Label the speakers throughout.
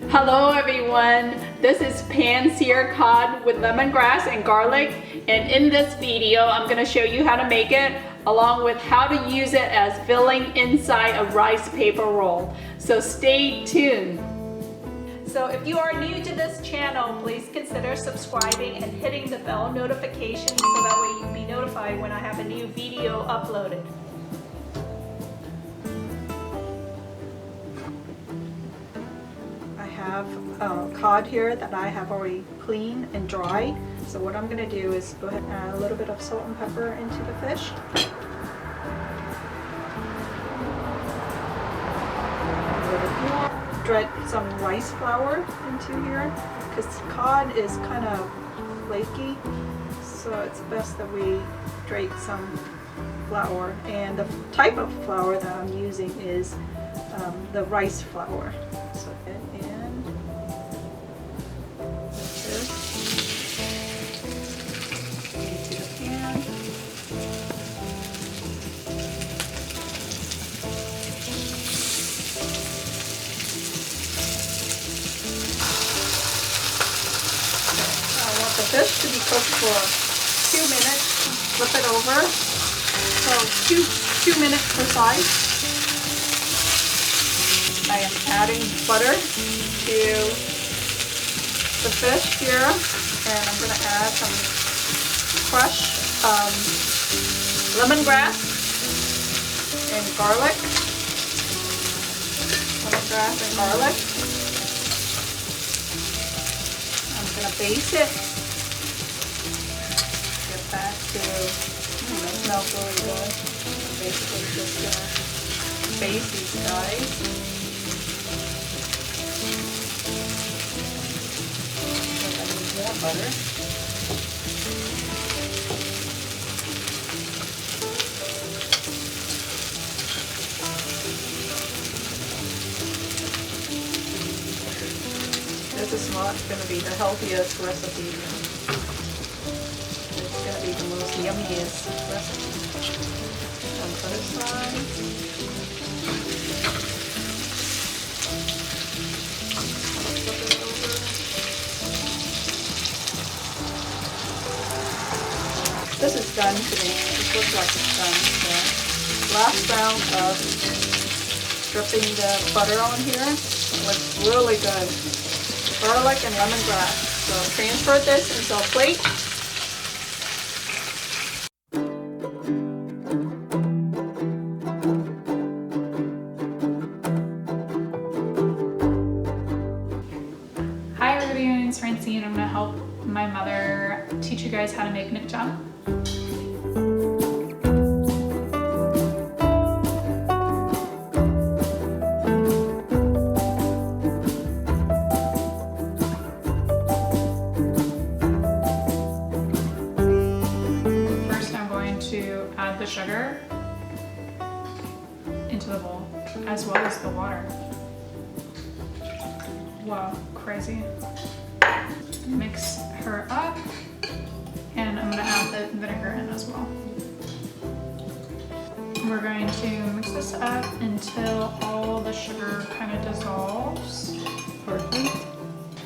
Speaker 1: Hello everyone, this is pan-seared cod with lemongrass and garlic, and in this video I'm going to show you how to make it along with how to use it as filling inside a rice paper roll. So stay tuned. So if you are new to this channel, please consider subscribing and hitting the bell notification so that way you'll be notified when I have a new video uploaded. I have cod here that I have already cleaned and dried. So what I'm going to do is go ahead and add a little bit of salt and pepper into the fish. Dredge some rice flour into here because cod is kind of flaky, so it's best that we drake some flour, and the type of flour that I'm using is the rice flour. So get in this into the pan. The fish to be cooked for 2 minutes. Flip it over. So two minutes per side. I am adding butter to the fish here, and I'm going to add some crushed lemongrass and garlic. Lemongrass and garlic. I'm going to baste it. Back to, that smells really good. Basically just gonna baste these guys. I need more butter. This is not going to be the healthiest recipe. Going to be the most yummiest recipe. On the other side. Flip it over. This is done today. This looks like it's done. So last round of dripping the butter on here was really good. Garlic and lemongrass. So transfer this into a plate. I'm going to help my mother teach you guys how to make nick jam. First I'm going to add the sugar into the bowl as well as the water. Wow, crazy. Mix her up, and I'm going to add the vinegar in as well. We're going to mix this up until all the sugar kind of dissolves. Perfect.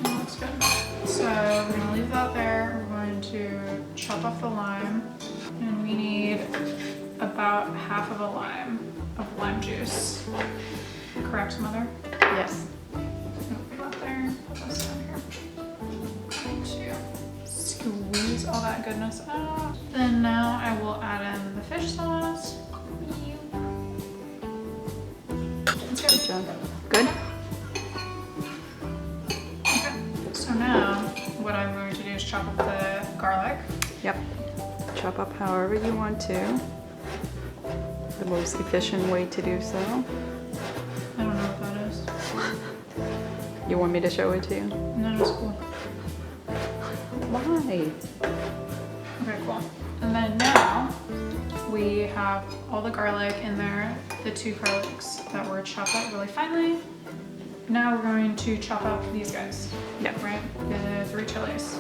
Speaker 1: That looks good. So we're going to leave that there. We're going to chop off the lime, and we need about half of a lime of lime juice. Correct, Mother?
Speaker 2: Yes.
Speaker 1: Put that there. Put this down here. Squeeze all that goodness out. Then now I will add in the fish sauce. Let's go.
Speaker 2: Good job. Good?
Speaker 1: Okay. So now what I'm going to do is chop up the garlic.
Speaker 2: Yep. Chop up however you want to. The most efficient way to do so.
Speaker 1: I don't know what that is.
Speaker 2: You want me to show it to you?
Speaker 1: No, it's cool.
Speaker 2: Why?
Speaker 1: Okay, cool. And then now we have all the garlic in there, the 2 garlics that were chopped up really finely. Now we're going to chop up these guys.
Speaker 2: Yep.
Speaker 1: Right? The 3 chilies.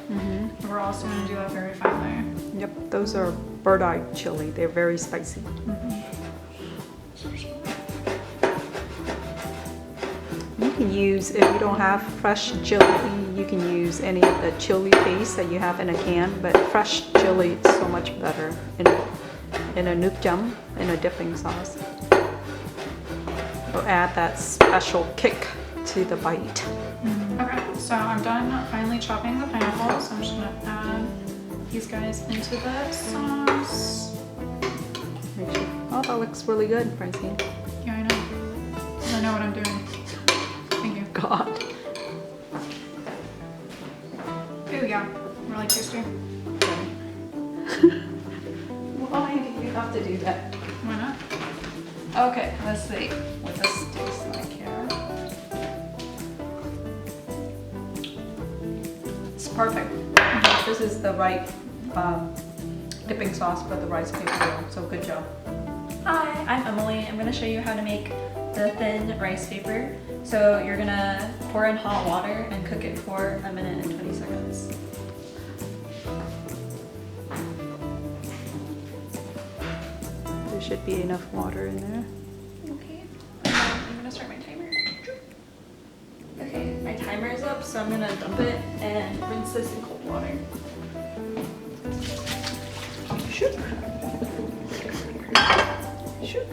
Speaker 2: Mm-hmm.
Speaker 1: We're also going to do that very finely.
Speaker 2: Yep, those are bird-eye chili. They're very spicy.
Speaker 1: Mm-hmm.
Speaker 2: can use, if you don't have fresh chili, you can use any of the chili paste that you have in a can, but fresh chili is so much better in a nước chấm, in a dipping sauce. It'll add that special kick to the bite.
Speaker 3: Okay, so I'm done finally chopping the pineapples. So I'm just gonna add these guys into the sauce.
Speaker 2: Oh, that looks really good, Francine.
Speaker 3: Yeah, I know. I know what I'm doing. Thank you.
Speaker 2: God.
Speaker 3: Ooh, yeah, really tasty.
Speaker 2: Why do you have to do that?
Speaker 3: Why not?
Speaker 2: Okay, let's see what this tastes like here. It's perfect. This is the right dipping sauce for the rice paper roll, so good job.
Speaker 4: Hi, I'm Emily. I'm going to show you how to make the thin rice paper. So you're going to pour in hot water and cook it for 1 minute and 20 seconds.
Speaker 2: There should be enough water in there.
Speaker 4: Okay, I'm going to start my timer. Okay, my timer is up, so I'm going to dump it and rinse this in cold water.
Speaker 2: Shoop. Shoop.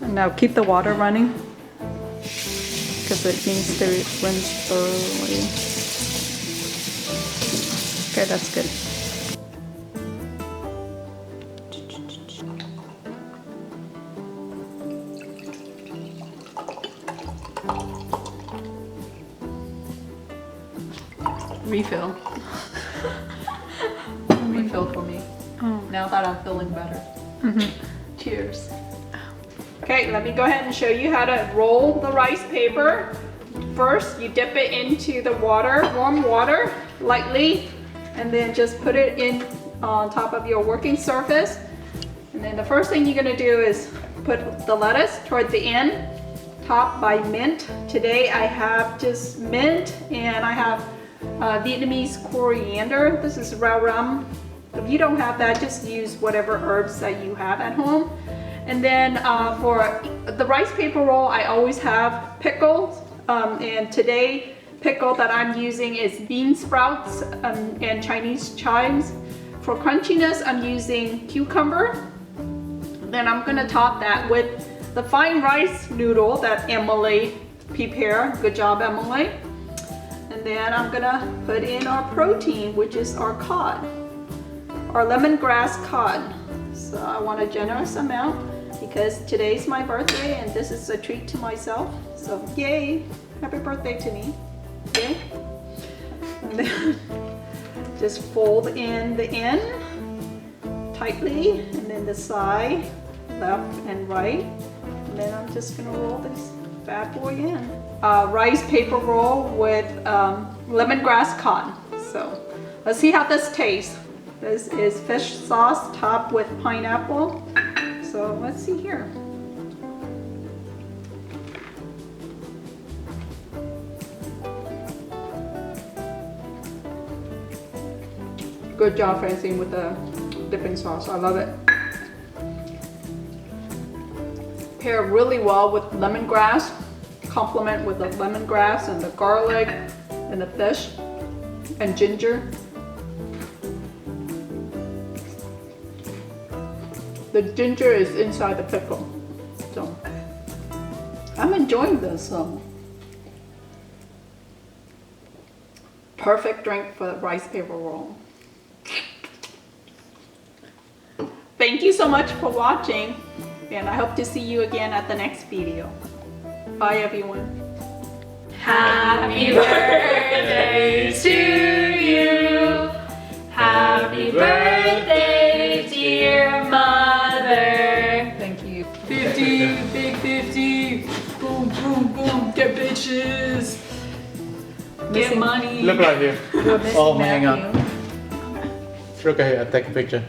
Speaker 2: And now keep the water running because it needs to rinse thoroughly. Okay, that's good. Refill. Refill for me.
Speaker 1: Oh.
Speaker 2: Now that I'm feeling better. Cheers.
Speaker 1: Okay, let me go ahead and show you how to roll the rice paper. First, you dip it into the water, warm water, lightly, and then just put it in on top of your working surface. And then the first thing you're gonna do is put the lettuce toward the end, topped by mint. Today I have just mint and I have Vietnamese coriander. This is rau ram. If you don't have that, just use whatever herbs that you have at home. And then for the rice paper roll, I always have pickles. And today, pickle that I'm using is bean sprouts and Chinese chives. For crunchiness, I'm using cucumber. Then I'm gonna top that with the fine rice noodle that Emily prepared. Good job, Emily. And then I'm gonna put in our protein, which is our cod, our lemongrass cod. So I want a generous amount because today's my birthday and this is a treat to myself. So yay, happy birthday to me, okay? And then just fold in the end tightly and then the side, left and right. And then I'm just gonna roll this bad boy in. Rice paper roll with lemongrass cod. So let's see how this tastes. This is fish sauce topped with pineapple. So let's see here. Good job, Francine, with the dipping sauce. I love it. Pair really well with lemongrass. Complement with the lemongrass and the garlic and the fish and ginger. The ginger is inside the pickle. So I'm enjoying this. Perfect drink for the rice paper roll. Thank you so much for watching, and I hope to see you again at the next video. Bye everyone.
Speaker 4: Happy birthday to you. Happy birthday, dear mother.
Speaker 2: Thank you.
Speaker 1: 50, big 50. Boom, boom, boom. Get bitches. Get money.
Speaker 5: Look right here.
Speaker 2: You're missing
Speaker 5: Oh, hang on.
Speaker 2: Matthew.
Speaker 5: Look right here, I'll take a picture.